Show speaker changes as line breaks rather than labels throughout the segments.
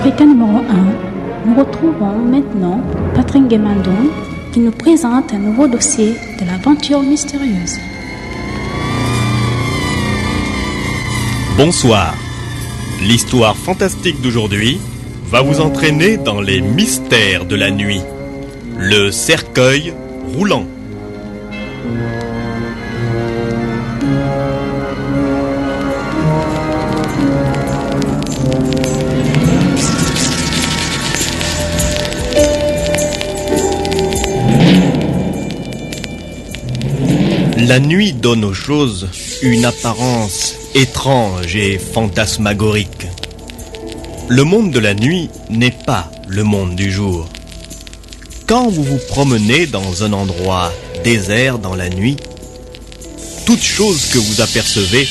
Africain numéro 1, nous retrouvons maintenant Patrick Guémandon qui nous présente un nouveau dossier de l'aventure mystérieuse.
Bonsoir. L'histoire fantastique d'aujourd'hui va vous entraîner dans les mystères de la nuit. Le cercueil roulant. La nuit donne aux choses une apparence étrange et fantasmagorique. Le monde de la nuit n'est pas le monde du jour. Quand vous vous promenez dans un endroit désert dans la nuit, toute chose que vous apercevez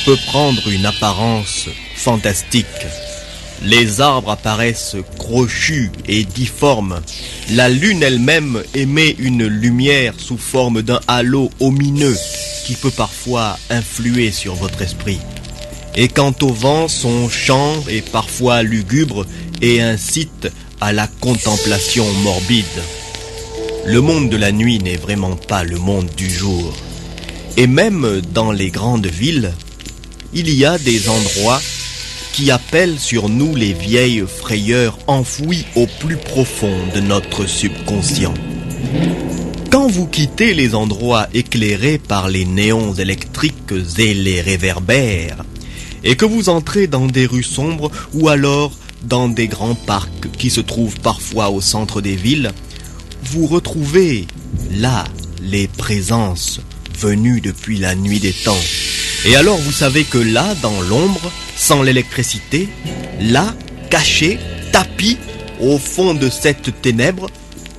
peut prendre une apparence fantastique. Les arbres apparaissent crochus et difformes. La lune elle-même émet une lumière sous forme d'un halo omineux qui peut parfois influer sur votre esprit. Et quant au vent, son chant est parfois lugubre et incite à la contemplation morbide. Le monde de la nuit n'est vraiment pas le monde du jour. Et même dans les grandes villes, il y a des endroits qui appellent sur nous les vieilles frayeurs enfouies au plus profond de notre subconscient. Quand vous quittez les endroits éclairés par les néons électriques et les réverbères, et que vous entrez dans des rues sombres ou alors dans des grands parcs qui se trouvent parfois au centre des villes, vous retrouvez là les présences venues depuis la nuit des temps. Et alors vous savez que là, dans l'ombre, sans l'électricité, là, caché, tapi, au fond de cette ténèbre,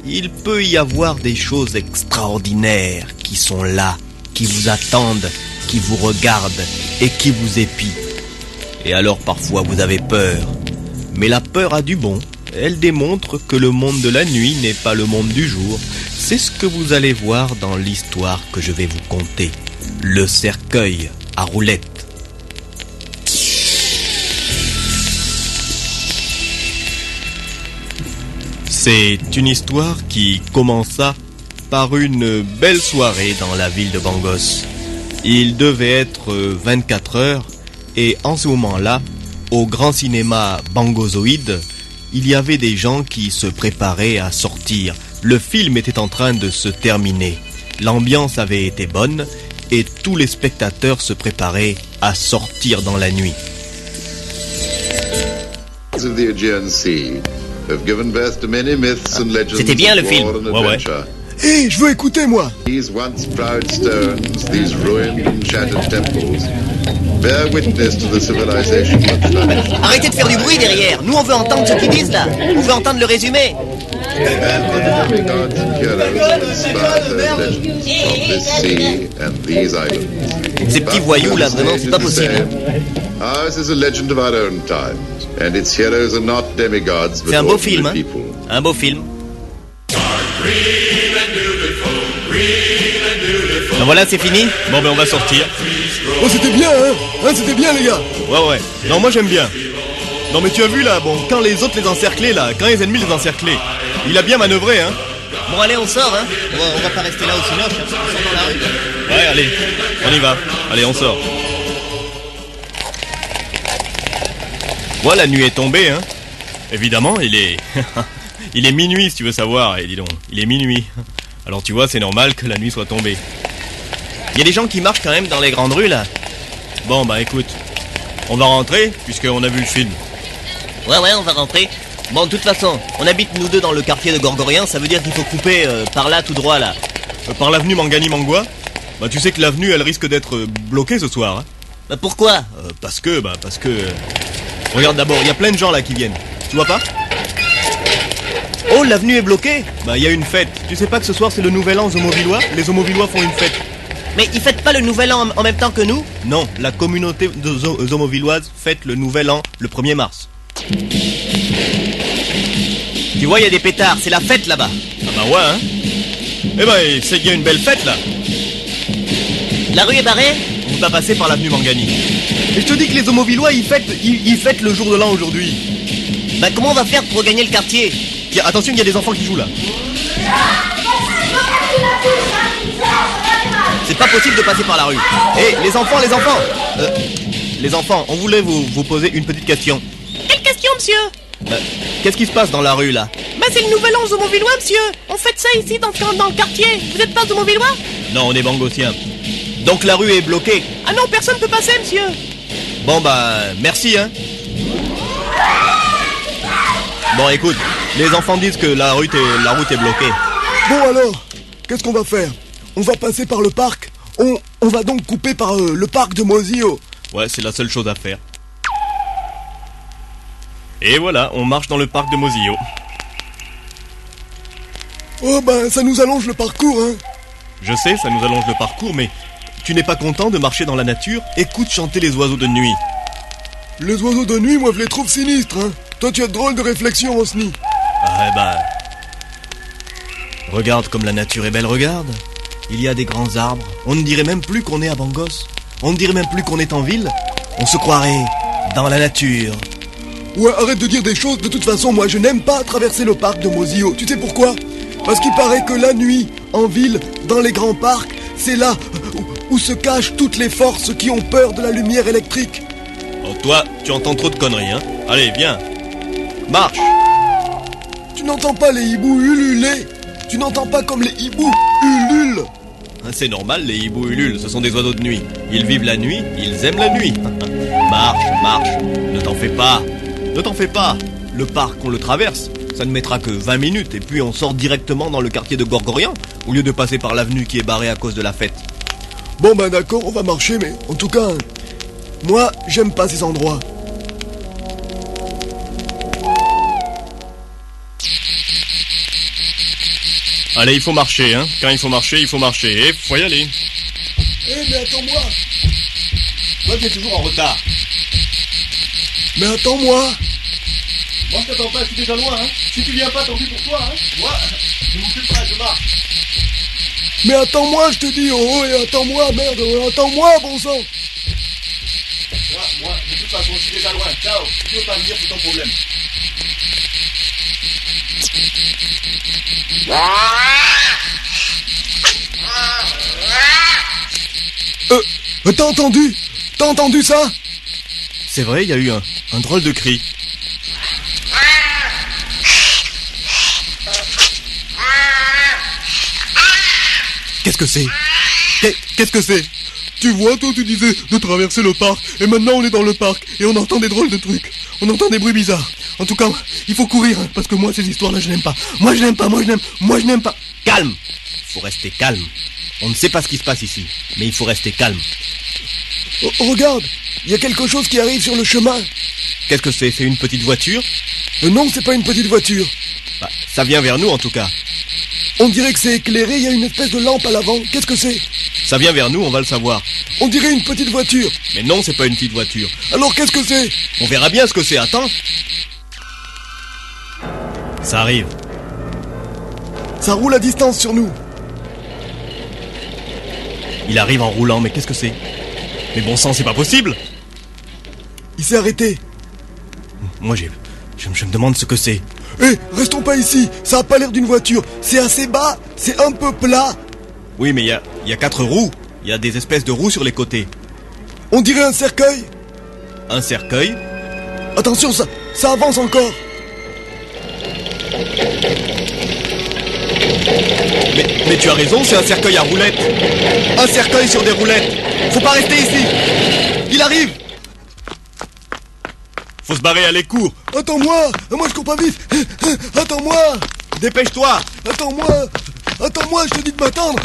il peut y avoir des choses extraordinaires qui sont là, qui vous attendent, qui vous regardent et qui vous épient. Et alors parfois vous avez peur. Mais la peur a du bon. Elle démontre que le monde de la nuit n'est pas le monde du jour. C'est ce que vous allez voir dans l'histoire que je vais vous conter. Le cercueil à roulettes. C'est une histoire qui commença par une belle soirée dans la ville de Bangos. Il devait être 24 heures et en ce moment-là, au grand cinéma Bangozoïde, il y avait des gens qui se préparaient à sortir. Le film était en train de se terminer. L'ambiance avait été bonne et tous les spectateurs se préparaient à sortir dans la nuit.
C'était bien le film.
Ouais.
Hé, je veux écouter, moi.
These once proud stones, these ruined and shattered temples, bear witness to the civilization that flourished.
Arrêtez de faire du bruit derrière. Nous, on veut entendre ce qu'ils disent là. On veut entendre le résumé.
And the demigods and heroes who inspired those legends of this sea and these islands.
Ces petits voyous là, vraiment, c'est pas possible.
Ours is a legend of our own times, and its heroes are not demigods but
C'est un beau
ordinary
film, hein.
people.
Un beau film. Ben voilà, c'est fini.
Bon ben on va sortir.
Oh, c'était bien, hein, c'était bien, les gars.
Ouais. Non, moi j'aime bien. Non mais tu as vu là, bon, quand les autres les encerclaient là, quand les ennemis les encerclaient, il a bien manœuvré, hein.
Bon, allez, on sort, hein. On va pas rester là au cinoche, hein. On sort dans la rue.
Ouais, allez, on y va. Allez, on sort. Voilà, la nuit est tombée, hein. Évidemment, il est... il est minuit, si tu veux savoir, et dis donc, il est minuit. Alors tu vois, c'est normal que la nuit soit tombée. Il y a des gens qui marchent quand même dans les grandes rues, là. Bon, bah écoute, on va rentrer, puisqu'on a vu le film.
Ouais, on va rentrer. Bon, de toute façon, on habite nous deux dans le quartier de Gorgorien, ça veut dire qu'il faut couper par là, tout droit, là.
Par l'avenue Mangani-Mangua. Bah tu sais que l'avenue, elle risque d'être bloquée ce soir, hein.
Bah pourquoi?
Parce que... Regarde d'abord, il y a plein de gens là qui viennent. Tu vois pas? Oh, l'avenue est bloquée. Bah, il y a une fête. Tu sais pas que ce soir c'est le nouvel an Zomovillois? Les Zomovillois font une fête.
Mais ils fêtent pas le nouvel an en même temps que nous?
Non, la communauté de Zomovilloise fête le nouvel an le 1er mars.
Tu vois, il y a des pétards, c'est la fête là-bas.
Ah bah ouais, hein. Eh ben, c'est qu'il y a une belle fête là.
La rue est barrée?
On peut pas passer par l'avenue Mangani. Et je te dis que les Zomovillois, ils fêtent le jour de l'an aujourd'hui.
Bah comment on va faire pour gagner le quartier?
Tiens, attention, il y a des enfants qui jouent là.
C'est pas possible de passer par la rue.
Hé, les enfants, les enfants, on voulait vous poser une petite question.
Quelle question, monsieur?
Qu'est-ce qui se passe dans la rue là?
Bah c'est le nouvel an zoomovillois, monsieur. On fête ça ici dans le quartier. Vous êtes pas zoomovillois?
Non, on est bangossiens. Donc la rue est bloquée.
Ah non, personne peut passer, monsieur.
Bon bah, merci hein. Bon écoute, les enfants disent que la route est bloquée.
Bon alors, qu'est-ce qu'on va faire? On va passer par le parc. On va donc couper par le parc de Mosio.
Ouais, c'est la seule chose à faire. Et voilà, on marche dans le parc de Mosio.
Oh ben, ça nous allonge le parcours, hein.
Je sais, ça nous allonge le parcours, mais tu n'es pas content de marcher dans la nature? Écoute chanter les oiseaux de nuit.
Les oiseaux de nuit, moi je les trouve sinistres, hein. Toi tu as de drôles de réflexions, Osni.
Ah bah... Regarde comme la nature est belle, regarde. Il y a des grands arbres. On ne dirait même plus qu'on est à Bangos. On ne dirait même plus qu'on est en ville. On se croirait dans la nature.
Ouais, arrête de dire des choses. De toute façon, moi je n'aime pas traverser le parc de Mosio. Tu sais pourquoi? Parce qu'il paraît que la nuit, en ville, dans les grands parcs, c'est là où se cachent toutes les forces qui ont peur de la lumière électrique.
Oh, toi, tu entends trop de conneries, hein. Allez, viens. Marche.
Tu n'entends pas les hiboux ululer? Tu n'entends pas comme les hiboux ululent?
C'est normal, les hiboux ululent, ce sont des oiseaux de nuit. Ils vivent la nuit, ils aiment la nuit. Marche, marche, ne t'en fais pas. Ne t'en fais pas. Le parc, on le traverse. Ça ne mettra que 20 minutes et puis on sort directement dans le quartier de Gorgorian au lieu de passer par l'avenue qui est barrée à cause de la fête.
Bon ben d'accord, on va marcher, mais en tout cas, moi j'aime pas ces endroits.
Allez, il faut marcher, hein. Quand il faut marcher, il faut marcher. Et faut y aller.
Mais attends-moi.
Moi, t'es toujours en retard.
Mais attends-moi.
Moi, je t'attends pas, je suis déjà loin, hein. Si tu viens pas, tant pis pour toi, hein. Moi, je m'occupe pas, je marche.
Mais attends-moi, je te dis, oh, et attends-moi, merde, attends-moi, bon sang.
Moi, de toute façon, je suis déjà loin. Ciao. Si tu veux pas venir, c'est ton problème.
T'as entendu? T'as entendu ça?
C'est vrai, il y a eu un drôle de cri. Qu'est-ce que c'est? Qu'est-ce que c'est?
Tu vois, toi tu disais de traverser le parc, et maintenant on est dans le parc, et on entend des drôles de trucs. On entend des bruits bizarres. En tout cas, il faut courir, hein, parce que moi ces histoires-là je n'aime pas. Moi je n'aime pas.
Calme. Il faut rester calme. On ne sait pas ce qui se passe ici, mais il faut rester calme.
Oh, regarde, il y a quelque chose qui arrive sur le chemin.
Qu'est-ce que c'est? C'est une petite voiture?
Non, c'est pas une petite voiture.
Bah, ça vient vers nous en tout cas.
On dirait que c'est éclairé, il y a une espèce de lampe à l'avant. Qu'est-ce que c'est?
Ça vient vers nous, on va le savoir.
On dirait une petite voiture.
Mais non, c'est pas une petite voiture.
Alors qu'est-ce que c'est?
On verra bien ce que c'est, attends. Ça arrive.
Ça roule à distance sur nous.
Il arrive en roulant, mais qu'est-ce que c'est? Mais bon sang, c'est pas possible.
Il s'est arrêté.
Moi, je me demande ce que c'est.
Hé, restons pas ici. Ça a pas l'air d'une voiture. C'est assez bas, c'est un peu plat.
Oui, mais il y a 4 roues. Il y a des espèces de roues sur les côtés.
On dirait un cercueil.
Un cercueil.
Attention, ça avance encore.
Mais tu as raison, c'est un cercueil à roulettes. Un cercueil sur des roulettes. Faut pas rester ici. Il arrive. Faut se barrer, allez, cours.
Attends-moi, moi je cours pas vite. Attends-moi.
Dépêche-toi.
Attends-moi, je te dis de m'attendre.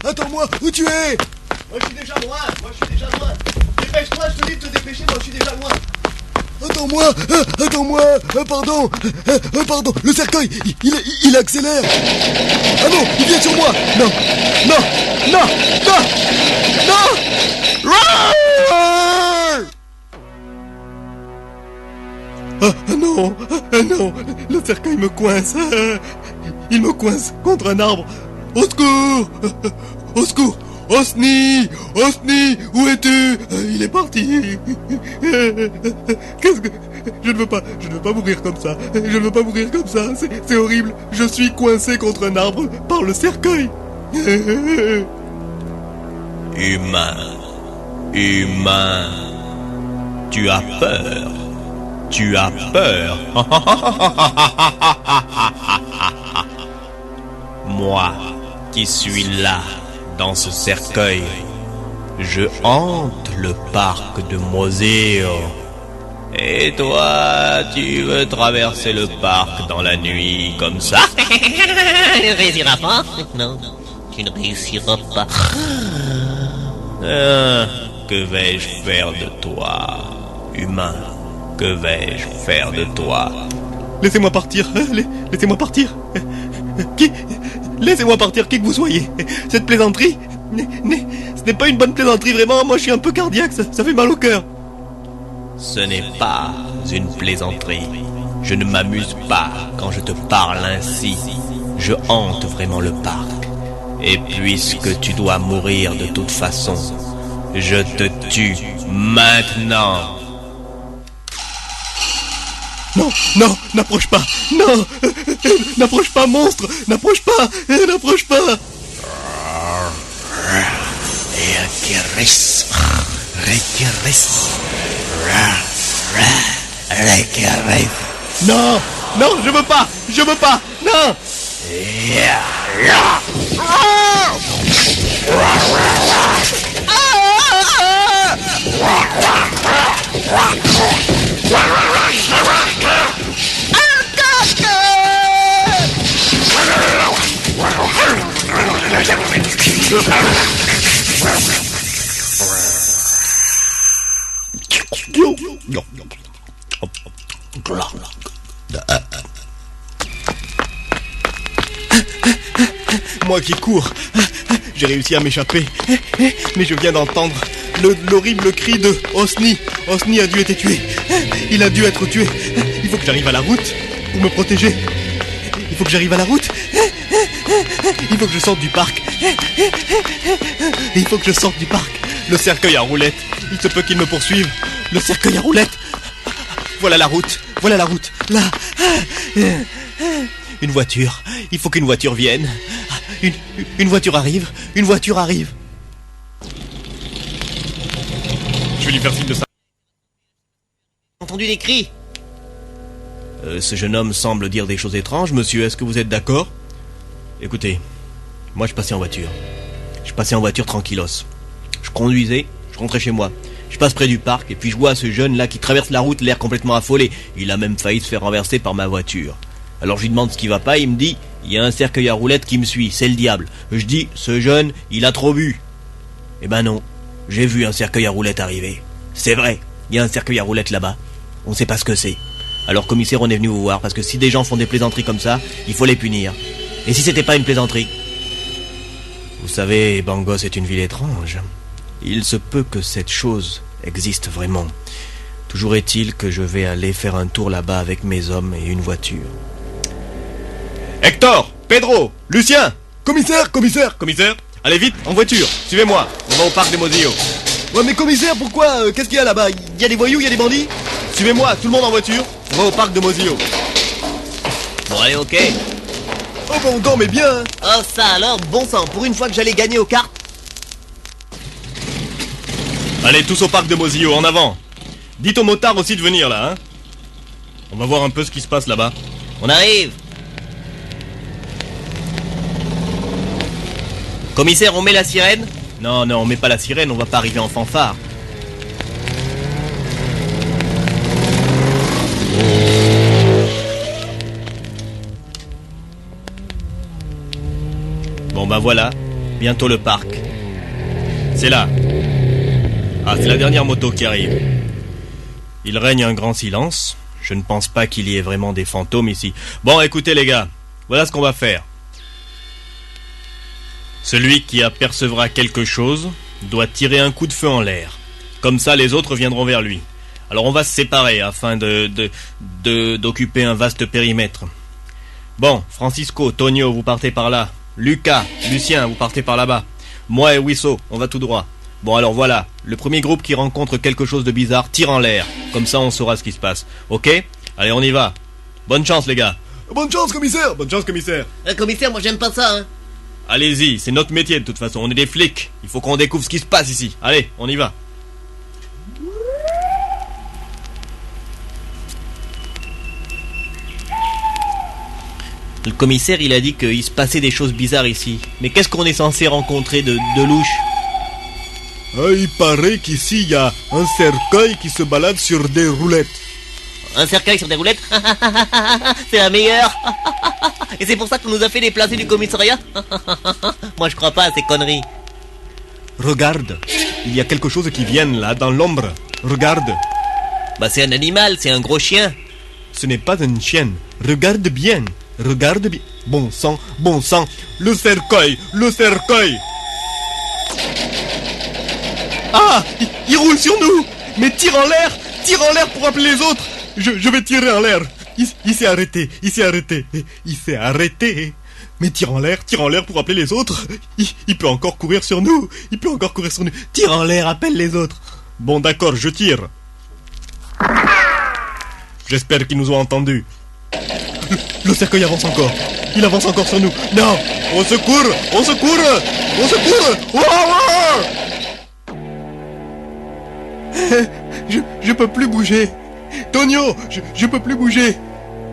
Attends-moi, où tu es?
Moi je suis déjà loin. Dépêche-toi, je te dis de te dépêcher, moi je suis déjà loin.
Attends-moi, pardon, le cercueil, il accélère. Ah non, il vient sur moi. Non. Ah non, le cercueil me coince. Il me coince contre un arbre. Au secours. Osni, où es-tu? Il est parti. Qu'est-ce que... Je ne veux pas mourir comme ça. Je ne veux pas mourir comme ça. C'est horrible. Je suis coincé contre un arbre par le cercueil.
Humain, humain, tu as peur. Tu as peur. Moi, qui suis là, dans ce cercueil, je hante le parc de Moseo. Et toi, tu veux traverser le parc dans la nuit, comme ça?
Ne réussiras pas? Non, tu ne réussiras pas.
Que vais-je faire de toi, humain? Que vais-je faire de toi?
Laissez-moi partir. Laissez-moi partir. Qui? Laissez-moi partir, qui que vous soyez. Cette plaisanterie, ce n'est pas une bonne plaisanterie, vraiment. Moi, je suis un peu cardiaque, ça fait mal au cœur.
Ce n'est pas une plaisanterie. Je ne m'amuse pas quand je te parle ainsi. Je hante vraiment le parc. Et puisque tu dois mourir de toute façon, je te tue maintenant.
Non, non, n'approche pas. Non, n'approche pas, monstre. N'approche pas, n'approche pas. Non, non, je veux pas, non. Moi qui cours, j'ai réussi à m'échapper, mais je viens d'entendre l'horrible cri de Osni. Osni a dû être tué. Il a dû être tué. Il faut que j'arrive à la route pour me protéger. Il faut que j'arrive à la route. Il faut que je sorte du parc. Il faut que je sorte du parc. Le cercueil à roulettes. Il se peut qu'il me poursuive. Le cercueil à roulettes. Voilà la route. Voilà la route. Là. Une voiture. Il faut qu'une voiture vienne. Une voiture arrive. Une voiture arrive. Je vais lui faire signe de ça.
J'ai entendu des cris.
Ce jeune homme semble dire des choses étranges. Monsieur, est-ce que vous êtes d'accord? Écoutez, moi je passais en voiture. Je passais en voiture tranquillos. Je conduisais, je rentrais chez moi. Je passe près du parc et puis je vois ce jeune là qui traverse la route, l'air complètement affolé. Il a même failli se faire renverser par ma voiture. Alors je lui demande ce qui va pas, il me dit, il y a un cercueil à roulettes qui me suit, c'est le diable. Je dis, ce jeune, il a trop bu. Eh ben non, j'ai vu un cercueil à roulettes arriver. C'est vrai, il y a un cercueil à roulettes là-bas. On sait pas ce que c'est. Alors commissaire, on est venu vous voir, parce que si des gens font des plaisanteries comme ça, il faut les punir. Et si c'était pas une plaisanterie? Vous savez, Bangos est une ville étrange. Il se peut que cette chose existe vraiment. Toujours est-il que je vais aller faire un tour là-bas avec mes hommes et une voiture.
Hector, Pedro, Lucien. Commissaire, commissaire. Commissaire, allez vite, en voiture. Suivez-moi, on va au parc des Mosio. Ouais mais commissaire, pourquoi? Qu'est-ce qu'il y a là-bas? Il y a des voyous, il y a des bandits? Suivez-moi, tout le monde en voiture. On va au parc de Mosio.
Bon allez, ok.
Oh bon, on dormait bien, hein.
Oh ça alors, bon sang, pour une fois que j'allais gagner aux cartes.
Allez, tous au parc de Mosio, en avant. Dites aux motards aussi de venir là, hein. On va voir un peu ce qui se passe là-bas.
On arrive. Commissaire, on met la sirène?
Non, non, on met pas la sirène, on va pas arriver en fanfare. Bon bah voilà, bientôt le parc. C'est là. Ah, c'est la dernière moto qui arrive. Il règne un grand silence. Je ne pense pas qu'il y ait vraiment des fantômes ici. Bon, écoutez les gars, voilà ce qu'on va faire. Celui qui apercevra quelque chose doit tirer un coup de feu en l'air. Comme ça, les autres viendront vers lui. Alors on va se séparer afin d'occuper un vaste périmètre. Bon, Francisco, Tonio, vous partez par là. Lucas, Lucien, vous partez par là-bas. Moi et Wisso, on va tout droit. Bon alors voilà, le premier groupe qui rencontre quelque chose de bizarre tire en l'air. Comme ça on saura ce qui se passe. Ok? Allez, on y va. Bonne chance les gars.
Bonne chance, commissaire.
Bonne chance commissaire.
Commissaire, moi j'aime pas ça, hein.
Allez-y, c'est notre métier de toute façon, on est des flics. Il faut qu'on découvre ce qui se passe ici. Allez, on y va.
Le commissaire, il a dit qu'il se passait des choses bizarres ici. Mais qu'est-ce qu'on est censé rencontrer de louche?
Il paraît qu'ici il y a un cercueil qui se balade sur des roulettes.
Un cercueil sur des roulettes? C'est la meilleure. Et c'est pour ça qu'on nous a fait déplacer du commissariat? Moi je crois pas à ces conneries.
Regarde, il y a quelque chose qui vient là dans l'ombre. Regarde.
Bah c'est un animal, c'est un gros chien.
Ce n'est pas une chienne. Regarde bien. Regarde bien. Bon sang, le cercueil. Ah, il roule sur nous. Mais tire en l'air pour appeler les autres. Je vais tirer en l'air. Il s'est arrêté. Mais tire en l'air pour appeler les autres. Il peut encore courir sur nous. Tire en l'air, appelle les autres. Bon d'accord, je tire. J'espère qu'ils nous ont entendus. Le cercueil avance encore. Il avance encore sur nous. Non. Au secours. Je peux plus bouger. Tonio, je peux plus bouger.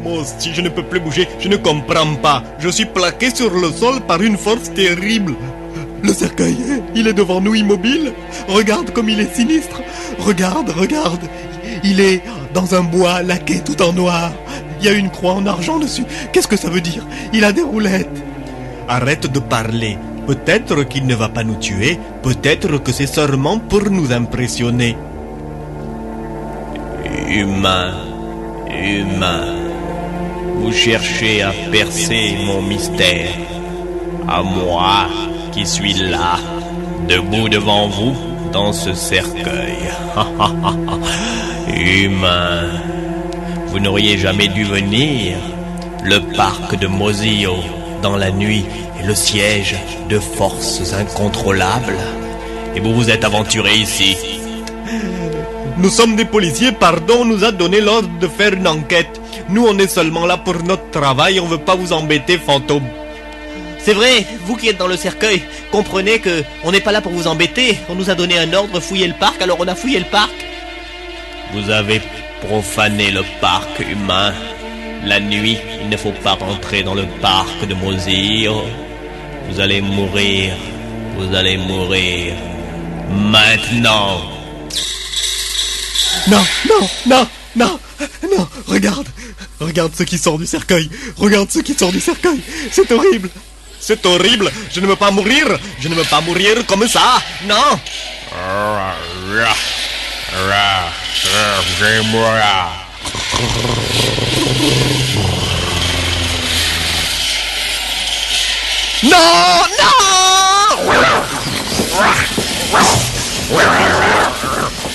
Moi aussi, je ne peux plus bouger. Je ne comprends pas. Je suis plaqué sur le sol par une force terrible. Le cercueil, il est devant nous immobile. Regarde comme il est sinistre. Regarde. Il est dans un bois laqué tout en noir. Il y a une croix en argent dessus. Qu'est-ce que ça veut dire? Il a des roulettes. Arrête de parler. Peut-être qu'il ne va pas nous tuer. Peut-être que c'est seulement pour nous impressionner.
Humain. Vous cherchez à percer mon mystère. À moi, qui suis là, debout devant vous, dans ce cercueil. Humain. Vous n'auriez jamais dû venir. Le parc de Mosio, dans la nuit, est le siège de forces incontrôlables. Et vous vous êtes aventuré ici.
Nous sommes des policiers, pardon, on nous a donné l'ordre de faire une enquête. Nous, on est seulement là pour notre travail, on veut pas vous embêter, fantôme.
C'est vrai, vous qui êtes dans le cercueil, comprenez que on n'est pas là pour vous embêter. On nous a donné un ordre, fouiller le parc, alors on a fouillé le parc. Vous avez profané le parc humain. La nuit, il ne faut pas rentrer dans le parc de Mosio. Vous allez mourir. Maintenant.
Non, regarde ce qui sort du cercueil. C'est horrible. Je ne veux pas mourir comme ça. Non.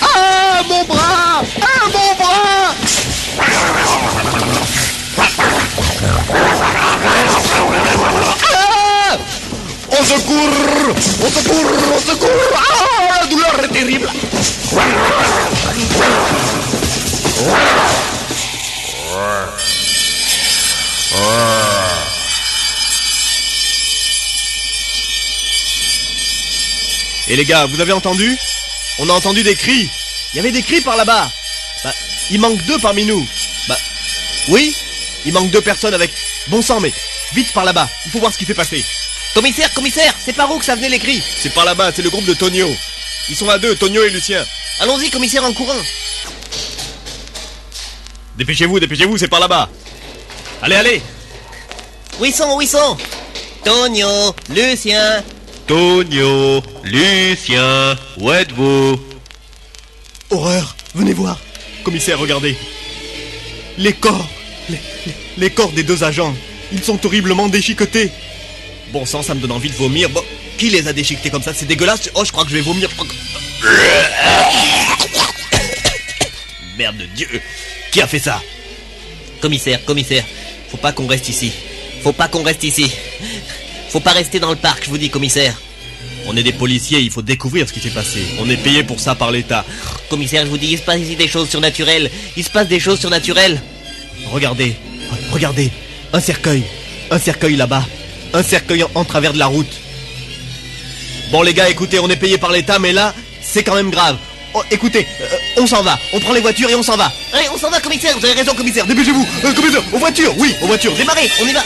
Ah, mon bras. Ah, au secours. Ah, la douleur est terrible. Et les gars, vous avez entendu? On a entendu des cris. Il y avait des cris par là-bas. Bah, il manque 2 parmi nous. Bah, oui, il manque 2 personnes avec... Bon sang, mais vite par là-bas. Il faut voir ce qui s'est passé.
Commissaire, c'est par où que ça venait les cris?
C'est par là-bas, c'est le groupe de Tonio. Ils sont à 2, Tonio et Lucien.
Allons-y, commissaire, en courant.
Dépêchez-vous, c'est par là-bas. Allez.
Où ils sont? Tonio, Lucien, où êtes-vous?
Horreur, venez voir. Commissaire, regardez. Les corps des 2 agents. Ils sont horriblement déchiquetés. Bon sang, ça me donne envie de vomir. Bon, qui les a déchiquetés comme ça? C'est dégueulasse. Oh, je crois que je vais vomir. Merde de Dieu. Qui a fait ça?
Commissaire, faut pas qu'on reste ici. Faut pas rester dans le parc, je vous dis, commissaire.
On est des policiers, il faut découvrir ce qui s'est passé. On est payé pour ça par l'État.
Commissaire, je vous dis, il se passe ici des choses surnaturelles. Il se passe des choses surnaturelles.
Regardez, regardez, un cercueil là-bas, un cercueil en travers de la route. Bon les gars, écoutez, on est payé par l'État, mais là, c'est quand même grave. Oh, écoutez, on s'en va, on prend les voitures et on s'en va.
Allez, on s'en va, commissaire, vous avez raison, commissaire.
Dépêchez-vous, commissaire, aux voitures, oui, aux voitures,
Démarrez, on y va.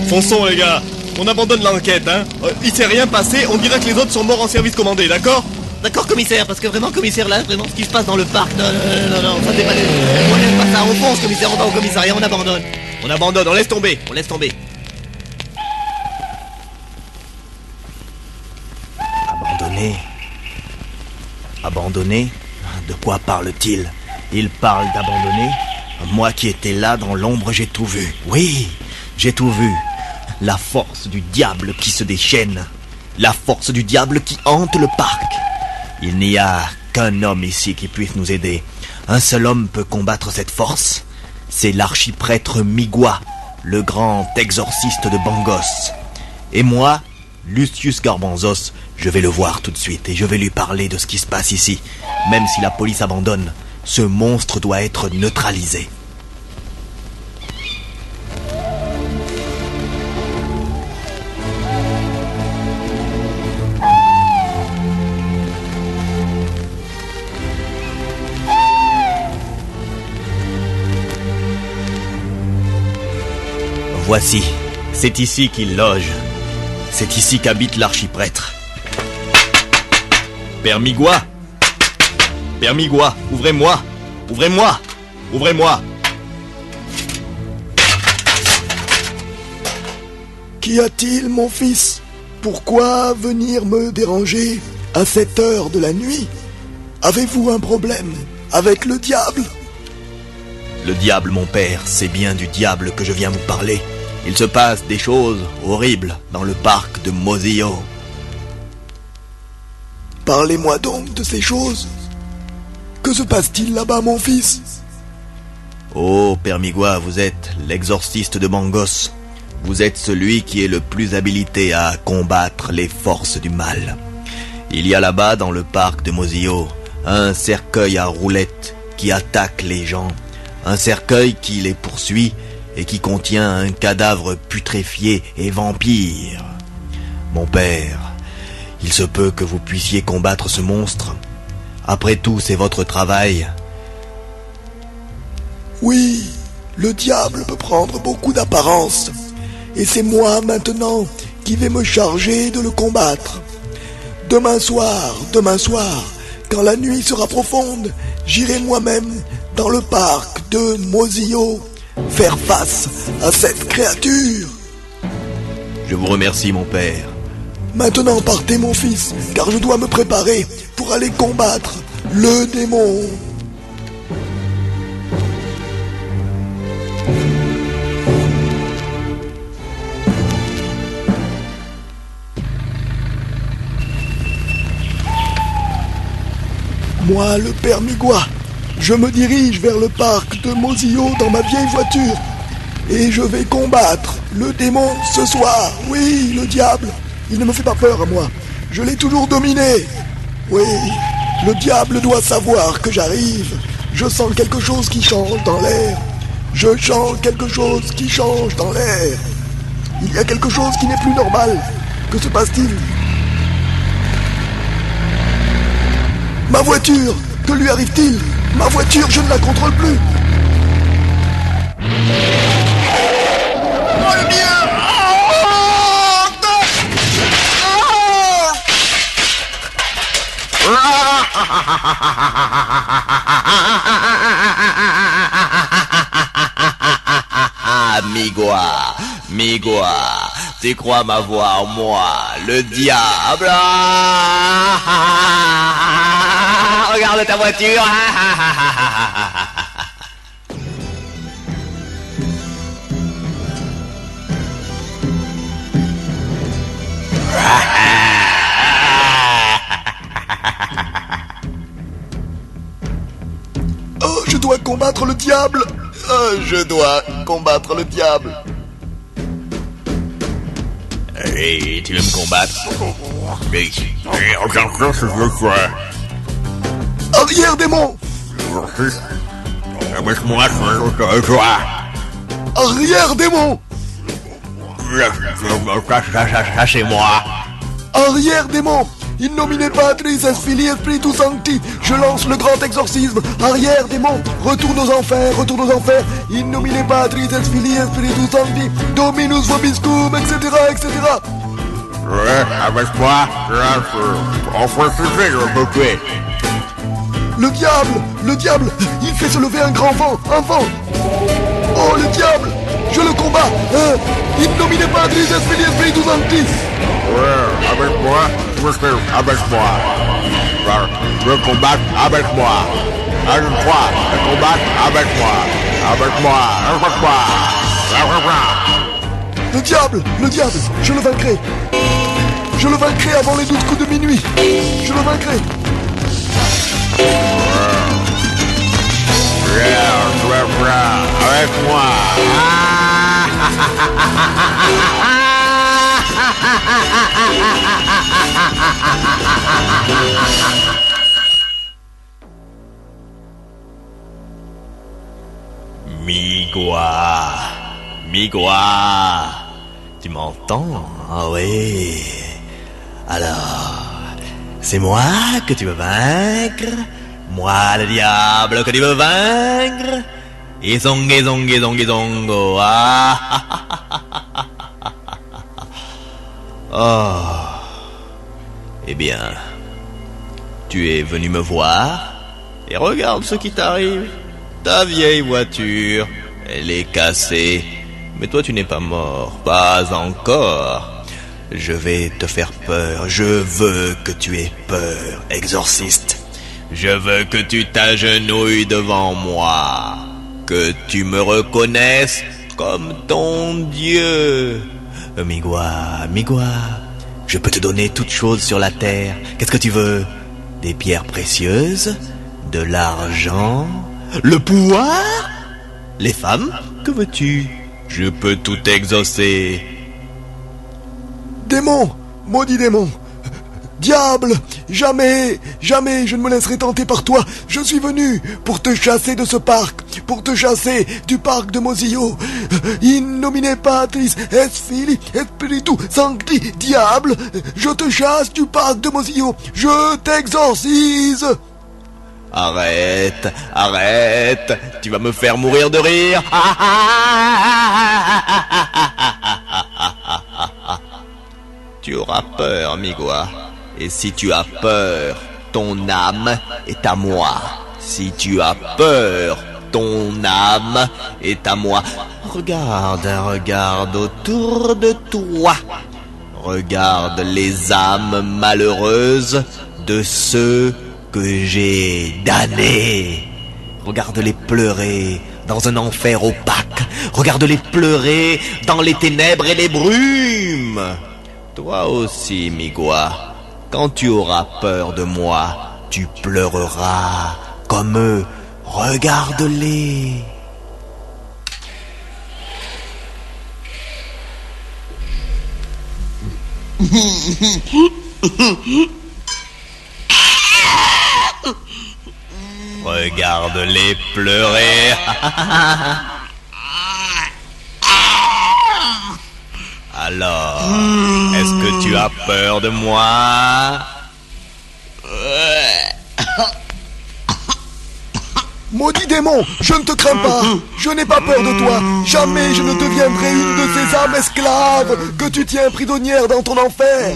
Fonçons les gars, on abandonne l'enquête, hein. Il s'est rien passé, on dirait que les autres sont morts en service commandé, d'accord?
D'accord, commissaire, parce que vraiment, commissaire, là, vraiment, ce qui se passe dans le parc, non, ça c'est pas... On n'aime pas ça, on fonce, commissaire, on va au commissariat, on abandonne.
On abandonne, on laisse tomber, on laisse tomber.
Abandonné? De quoi parle-t-il? Il parle d'abandonner? Moi qui étais là dans l'ombre, j'ai tout vu. Oui, j'ai tout vu. La force du diable qui se déchaîne. La force du diable qui hante le parc. Il n'y a qu'un homme ici qui puisse nous aider. Un seul homme peut combattre cette force. C'est l'archiprêtre Migua, le grand exorciste de Bangos. Et moi, Lucius Garbanzos, je vais le voir tout de suite et je vais lui parler de ce qui se passe ici. Même si la police abandonne, ce monstre doit être neutralisé. Voici, c'est ici qu'il loge. C'est ici qu'habite l'archiprêtre. Père Migua! Père Migua, ouvrez-moi! Ouvrez-moi! Ouvrez-moi!
Qu'y a-t-il, mon fils? Pourquoi venir me déranger à cette heure de la nuit? Avez-vous un problème avec le diable?
Le diable, mon père, c'est bien du diable que je viens vous parler. Il se passe des choses horribles dans le parc de Mosillo.
Parlez-moi donc de ces choses. Que se passe-t-il là-bas, mon fils?
Oh, Père Migua, vous êtes l'exorciste de Bangos. Vous êtes celui qui est le plus habilité à combattre les forces du mal. Il y a là-bas, dans le parc de Mosillo, un cercueil à roulettes qui attaque les gens. Un cercueil qui les poursuit et qui contient un cadavre putréfié et vampire. Mon père, il se peut que vous puissiez combattre ce monstre. Après tout, c'est votre travail.
Oui, le diable peut prendre beaucoup d'apparence. Et c'est moi maintenant qui vais me charger de le combattre. Demain soir, quand la nuit sera profonde, j'irai moi-même dans le parc de Mosillo faire face à cette créature.
Je vous remercie, mon père.
Maintenant partez, mon fils, car je dois me préparer pour aller combattre le démon. Moi, le père Migua, je me dirige vers le parc de Mosillo dans ma vieille voiture. Et je vais combattre le démon ce soir. Oui, le diable. Il ne me fait pas peur à moi. Je l'ai toujours dominé. Oui, le diable doit savoir que j'arrive. Je sens quelque chose qui change dans l'air. Je sens quelque chose qui change dans l'air. Il y a quelque chose qui n'est plus normal. Que se passe-t-il? Ma voiture! Que lui arrive-t-il? Ma voiture, je ne la contrôle plus!
Migua, tu crois m'avoir, moi, le diable? Regarde ta voiture.
Oh, je dois combattre le diable! Oh, je dois combattre le diable!
Et tu veux me combattre? Oui.
Arrière, démon!
Avec-moi,
Arrière, démon!
Lâchez-moi.
Arrière, démon! In nomine Patris et Filii et Spiritus Sancti, je lance le grand exorcisme. Arrière, démon! Retourne aux enfers, retourne aux enfers. In nomine Patris et Filii et Spiritus Sancti, Dominus vobiscum, etc., etc.
Avec moi, on fait souffrir un peu plus.
Le diable, il fait se lever un grand vent, un vent. Oh, le diable, je le combats. In nomine Patris et Filii et Spiritus Sancti.
Avec moi, avec moi. Je combattre avec moi. Un, trois, je combattre avec moi. Avec moi, avec moi.
Le diable, je le vaincrai. Je le vaincrai avant les 12 coups de minuit. Je le vaincrai.
Avec moi. Migua, tu m'entends? Ah oui. Alors, c'est moi que tu veux vaincre? Moi, le diable que tu veux vaincre? Izongo. Oh. Eh bien, tu es venu me voir et regarde ce qui t'arrive. Ta vieille voiture, elle est cassée. Mais toi, tu n'es pas mort, pas encore. Je vais te faire peur. Je veux que tu aies peur, exorciste. Je veux que tu t'agenouilles devant moi. Que tu me reconnaisses comme ton Dieu. Migua, je peux te donner toutes choses sur la terre. Qu'est-ce que tu veux? Des pierres précieuses? De l'argent? Le pouvoir? Les femmes? Que veux-tu? Je peux tout exaucer.
Démon, maudit démon. Diable, jamais je ne me laisserai tenter par toi. Je suis venu pour te chasser de ce parc, pour te chasser du parc de Mosillo. In nomine Patris et Filii et Spiritus Sancti. Diable, je te chasse du parc de Mosillo. Je t'exorcise.
Arrête, tu vas me faire mourir de rire. Tu auras peur, Migua. Et si tu as peur, ton âme est à moi. Si tu as peur, ton âme est à moi. Regarde autour de toi. Regarde les âmes malheureuses de ceux que j'ai damnés. Regarde-les pleurer dans un enfer opaque. Regarde-les pleurer dans les ténèbres et les brumes. Toi aussi, Migua. Quand tu auras peur de moi, tu pleureras comme eux. Regarde-les. Regarde-les pleurer. Alors, est-ce que tu as peur de moi?
Maudit démon, je ne te crains pas. Je n'ai pas peur de toi. Jamais je ne deviendrai une de ces âmes esclaves que tu tiens prisonnière dans ton enfer.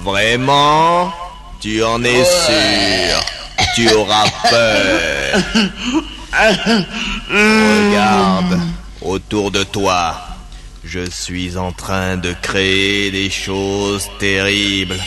Vraiment, tu en es sûr? Tu auras peur. Regarde autour de toi. Je suis en train de créer des choses terribles.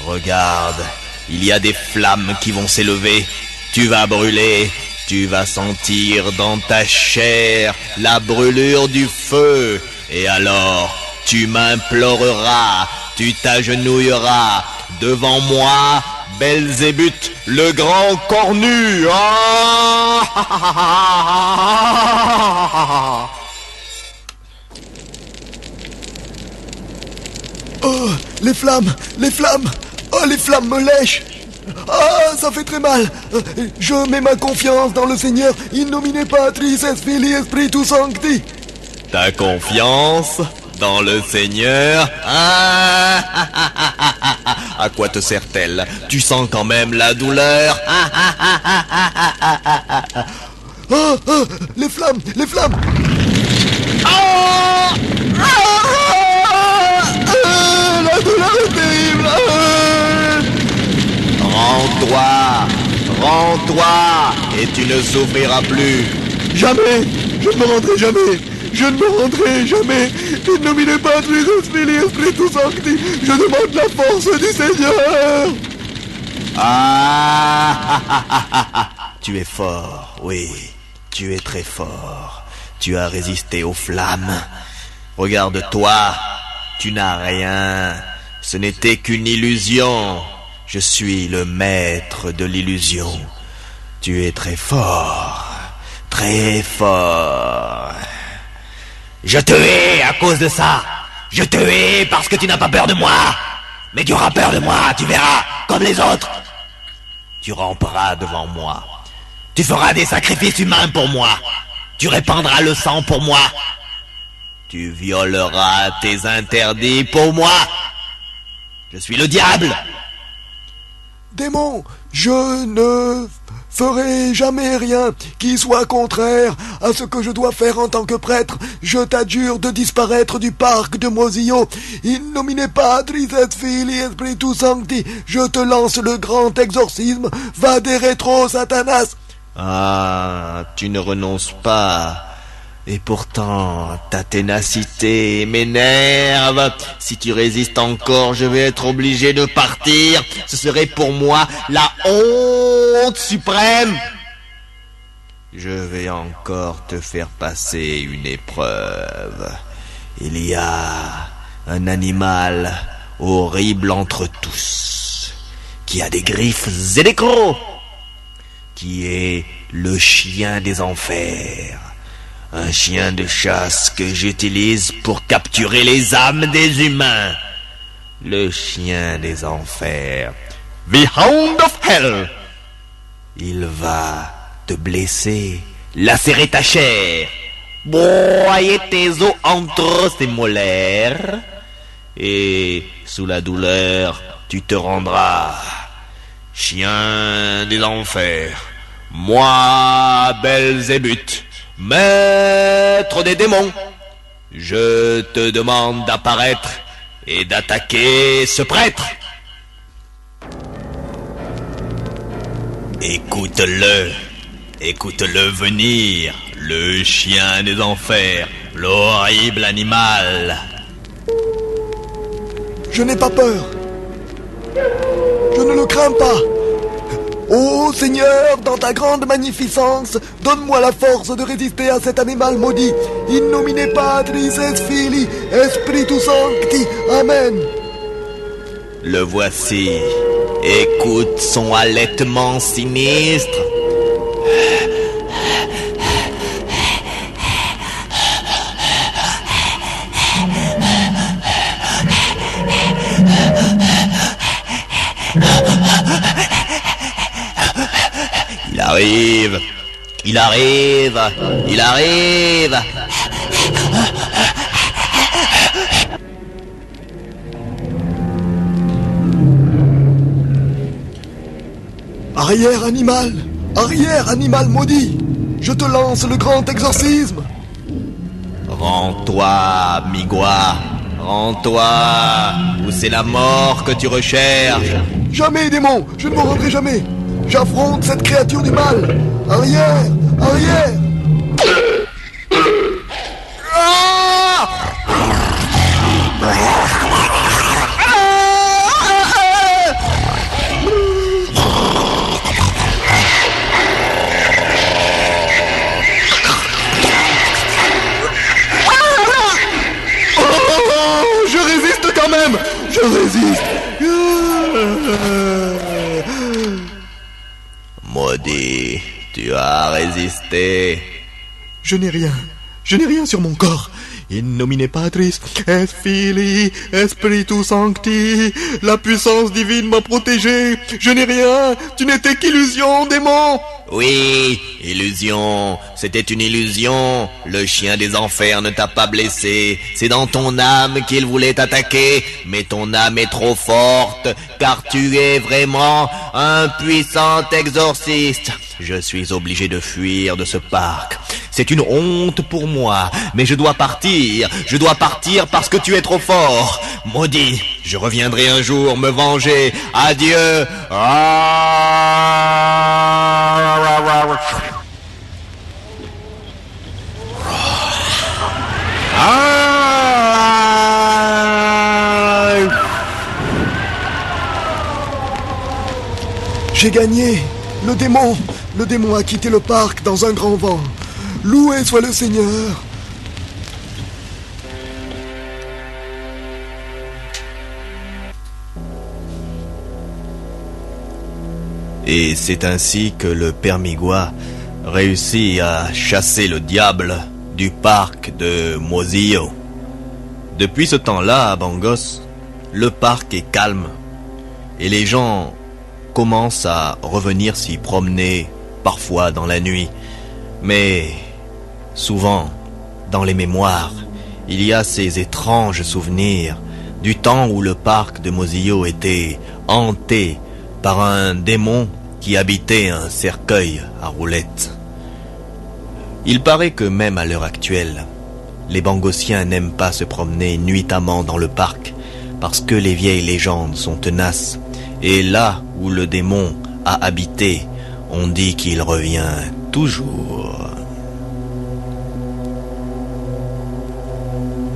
Regarde, il y a des flammes qui vont s'élever. Tu vas brûler. Tu vas sentir dans ta chair la brûlure du feu. Et alors, tu m'imploreras. Tu t'agenouilleras devant moi, Belzébuth, le grand cornu.
Oh, les flammes! Les flammes! Oh, les flammes me lèchent! Ah, ça fait très mal! Je mets ma confiance dans le Seigneur. In nomine Patris et Filii et Spiritus Sancti.
Ta confiance dans le Seigneur? À quoi te sert-elle? Tu sens quand même la douleur?
Ah, les flammes! Les flammes! La douleur est terrible!
Rends-toi, et tu ne souffriras plus.
Jamais! Je ne me rendrai jamais! Je ne me rendrai jamais! In nomine Patris et Filii et Spiritus Sancti. Je demande la force du Seigneur!
Tu es fort, oui, tu es très fort. Tu as résisté aux flammes. Regarde-toi, tu n'as rien. Ce n'était qu'une illusion. Je suis le maître de l'illusion. Tu es très fort, très fort. Je te hais à cause de ça. Je te hais parce que tu n'as pas peur de moi. Mais tu auras peur de moi, tu verras, comme les autres. Tu ramperas devant moi. Tu feras des sacrifices humains pour moi. Tu répandras le sang pour moi. Tu violeras tes interdits pour moi. Je suis le diable.
Démon, je ne ferai jamais rien qui soit contraire à ce que je dois faire en tant que prêtre. Je t'adjure de disparaître du parc de Mosillo. In nomine Patris et Filii et Spiritus Sancti. Je te lance le grand exorcisme. Va des rétro, Satanas.
Ah, tu ne renonces pas. Et pourtant, ta ténacité m'énerve. Si tu résistes encore, je vais être obligé de partir. Ce serait pour moi la honte suprême. Je vais encore te faire passer une épreuve. Il y a un animal horrible entre tous, qui a des griffes et des crocs, qui est le chien des enfers. Un chien de chasse que j'utilise pour capturer les âmes des humains. Le chien des enfers. The Hound of Hell. Il va te blesser, lacérer ta chair, broyer tes os entre ses molaires. Et sous la douleur, tu te rendras. Chien des enfers. Moi, Belzébuth, maître des démons, je te demande d'apparaître et d'attaquer ce prêtre. Écoute-le venir, le chien des enfers, l'horrible animal.
Je n'ai pas peur. Je ne le crains pas. Ô Seigneur, dans ta grande magnificence, donne-moi la force de résister à cet animal maudit. In nomine Patris et Filii et Spiritus Sancti. Amen.
Le voici. Écoute son halètement sinistre. Il arrive.
Arrière animal maudit. Je te lance le grand exorcisme.
Rends-toi, Migua. Rends-toi, ou c'est la mort que tu recherches.
Jamais, démon, je ne me rendrai jamais. J'affronte cette créature du mal. Arrière. Je résiste quand même. Je résiste.
Maudit, tu as résisté.
Je n'ai rien sur mon corps.
In nomine Patris, et Filii, et Spiritus Sancti. La puissance divine m'a protégé. Je n'ai rien. Tu n'étais qu'illusion, démon.
Oui, illusion. C'était une illusion. Le chien des enfers ne t'a pas blessé. C'est dans ton âme qu'il voulait t'attaquer. Mais ton âme est trop forte, car tu es vraiment un puissant exorciste. Je suis obligé de fuir de ce parc. C'est une honte pour moi, mais je dois partir. Je dois partir parce que tu es trop fort. Maudit, je reviendrai un jour me venger. Adieu.
J'ai gagné. Le démon a quitté le parc dans un grand vent. Loué soit le Seigneur.
Et c'est ainsi que le père Migua réussit à chasser le diable du parc de Mosillo. Depuis ce temps-là, à Bangos, le parc est calme et les gens commencent à revenir s'y promener, parfois dans la nuit. Mais souvent, dans les mémoires, il y a ces étranges souvenirs du temps où le parc de Mosillo était hanté par un démon qui habitait un cercueil à roulettes. Il paraît que même à l'heure actuelle, les Bangosiens n'aiment pas se promener nuitamment dans le parc parce que les vieilles légendes sont tenaces. Et là où le démon a habité, on dit qu'il revient toujours.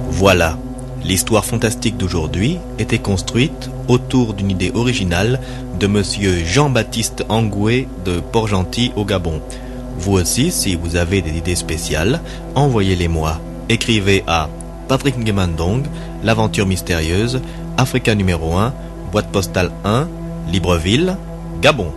Voilà, l'histoire fantastique d'aujourd'hui était construite autour d'une idée originale de monsieur Jean-Baptiste Angoué de Port-Gentil au Gabon. Vous aussi, si vous avez des idées spéciales, envoyez-les-moi. Écrivez à Patrick Nguemandong, l'aventure mystérieuse, Africa numéro 1, boîte postale 1, Libreville, Gabon.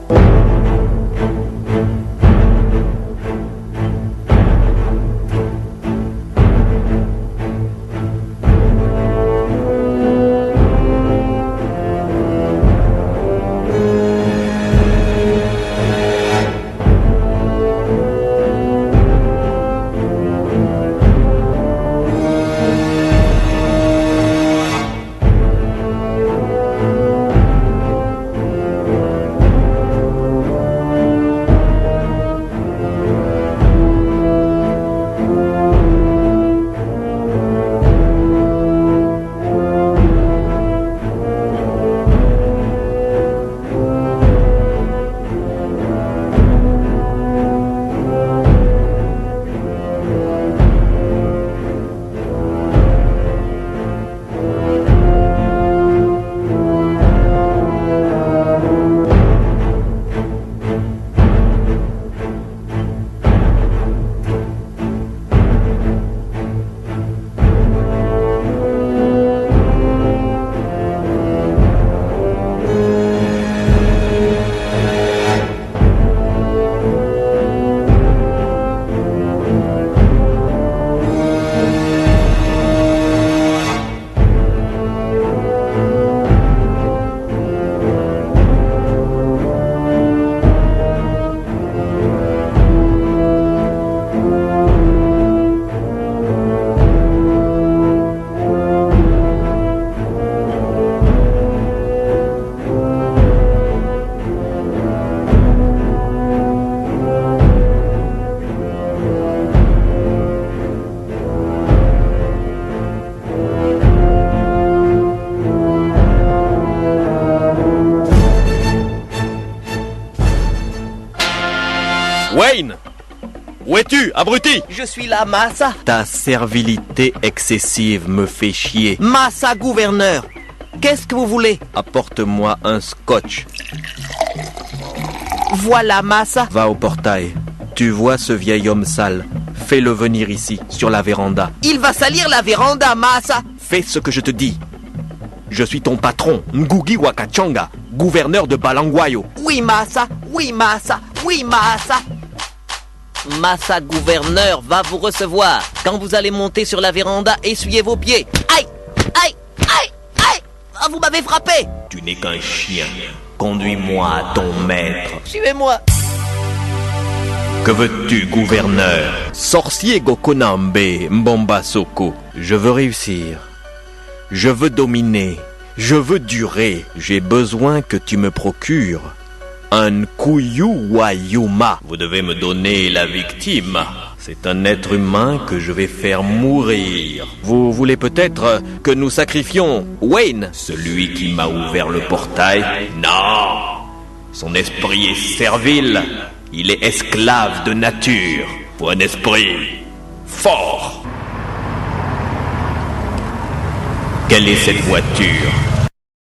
Wayne! Où es-tu, abruti?
Je suis là, Massa.
Ta servilité excessive me fait chier.
Massa, gouverneur. Qu'est-ce que vous voulez?
Apporte-moi un scotch.
Voilà, Massa.
Va au portail. Tu vois ce vieil homme sale. Fais-le venir ici, sur la véranda.
Il va salir la véranda, Massa.
Fais ce que je te dis. Je suis ton patron, Ngugi Wakachanga, gouverneur de Balangwayo.
Oui, Massa. Oui, Massa. Oui, Massa.
Massa gouverneur va vous recevoir. Quand vous allez monter sur la véranda, essuyez vos pieds. Aïe! Aïe! Aïe! Aïe! Ah, vous m'avez frappé!
Tu n'es qu'un chien. Conduis-moi à ton maître.
Suivez-moi.
Que veux-tu, gouverneur?
Sorcier Gokonambe Mbombasoko, je veux réussir. Je veux dominer. Je veux durer. J'ai besoin que tu me procures un Kuyuwayuma.
Vous devez me donner la victime.
C'est un être humain que je vais faire mourir. Vous voulez peut-être que nous sacrifions Wayne?
Celui qui m'a ouvert le portail? Non! Son esprit est servile. Il est esclave de nature. Pour un esprit fort. Quelle est cette voiture?